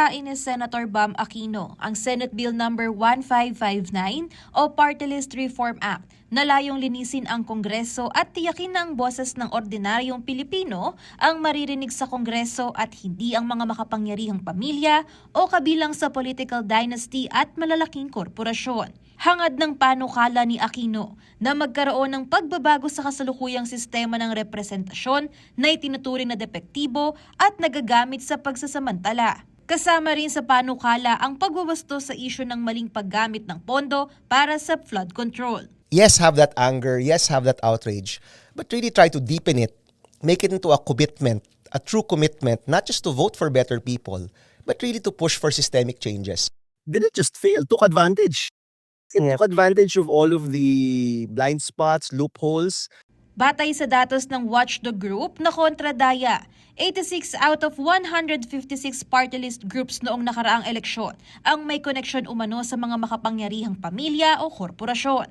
Ihahain ni Senator Bam Aquino ang Senate Bill No. 1559 o Party List Reform Act na layong linisin ang Kongreso at tiyakin na ang boses ng ordinaryong Pilipino ang maririnig sa Kongreso at hindi ang mga makapangyarihang pamilya o kabilang sa political dynasty at malalaking korporasyon. Hangad ng panukala ni Aquino na magkaroon ng pagbabago sa kasalukuyang sistema ng representasyon na itinuturing na depektibo at nagagamit sa pagsasamantala. Kasama rin sa panukala ang pagwawasto sa isyu ng maling paggamit ng pondo para sa flood control. Yes, have that anger. Yes, have that outrage. But really try to deepen it. Make it into a commitment, a true commitment, not just to vote for better people, but really to push for systemic changes. Didn't just fail, took advantage. It took advantage of all of the blind spots, loopholes. Batay sa datos ng Watchdog Group na kontradaya, 86 out of 156 party list groups noong nakaraang eleksyon ang may koneksyon umano sa mga makapangyarihang pamilya o korporasyon.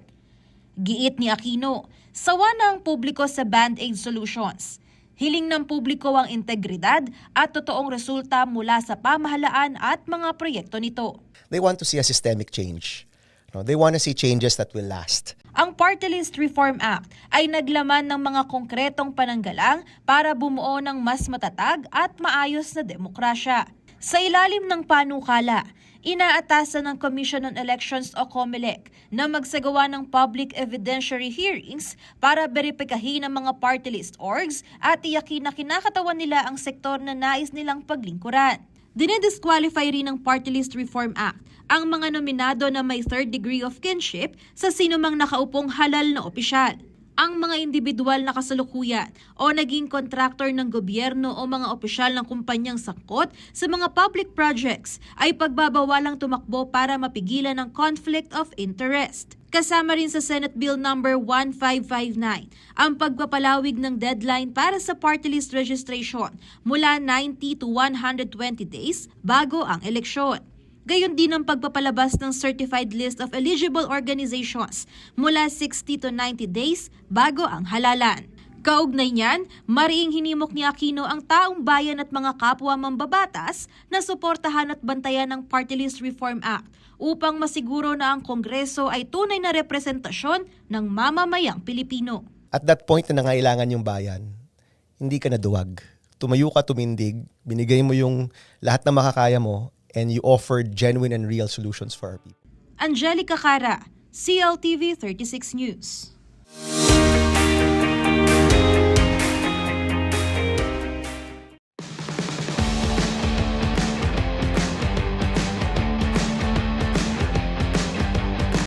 Giit ni Aquino, sawa na ang publiko sa Band-Aid solutions. Hiling ng publiko ang integridad at totoong resulta mula sa pamahalaan at mga proyekto nito. They want to see a systemic change. No, they want to see changes that will last. Ang Party List Reform Act ay naglaman ng mga konkretong pananggalang para bumuo ng mas matatag at maayos na demokrasya. Sa ilalim ng panukala, inaatasan ng Commission on Elections o COMELEC na magsagawa ng public evidentiary hearings para beripikahin ang mga party list orgs at tiyakin na kinakatawan nila ang sektor na nais nilang paglingkuran. Dinidisqualify rin ng Party List Reform Act ang mga nominado na may third degree of kinship sa sinumang nakaupong halal na opisyal. Ang mga individual na kasalukuyan o naging kontraktor ng gobyerno o mga opisyal ng kumpanyang sangkot sa mga public projects ay pagbabawalang tumakbo para mapigilan ang conflict of interest. Kasama rin sa Senate Bill No. 1559 ang pagpapalawig ng deadline para sa party list registration mula 90 to 120 days bago ang eleksyon. Gayon din ang pagpapalabas ng certified list of eligible organizations mula 60 to 90 days bago ang halalan. Kaugnay niyan, mariing hinimok ni Aquino ang taong bayan at mga kapwa mambabatas na suportahan at bantayan ng Party List Reform Act upang masiguro na ang Kongreso ay tunay na representasyon ng mamamayang Pilipino. At that point na nangailangan yung bayan, hindi ka naduwag. Tumayo ka, tumindig, binigay mo yung lahat na makakaya mo, and you offered genuine and real solutions for our people. Angelica Cara, CLTV 36 News.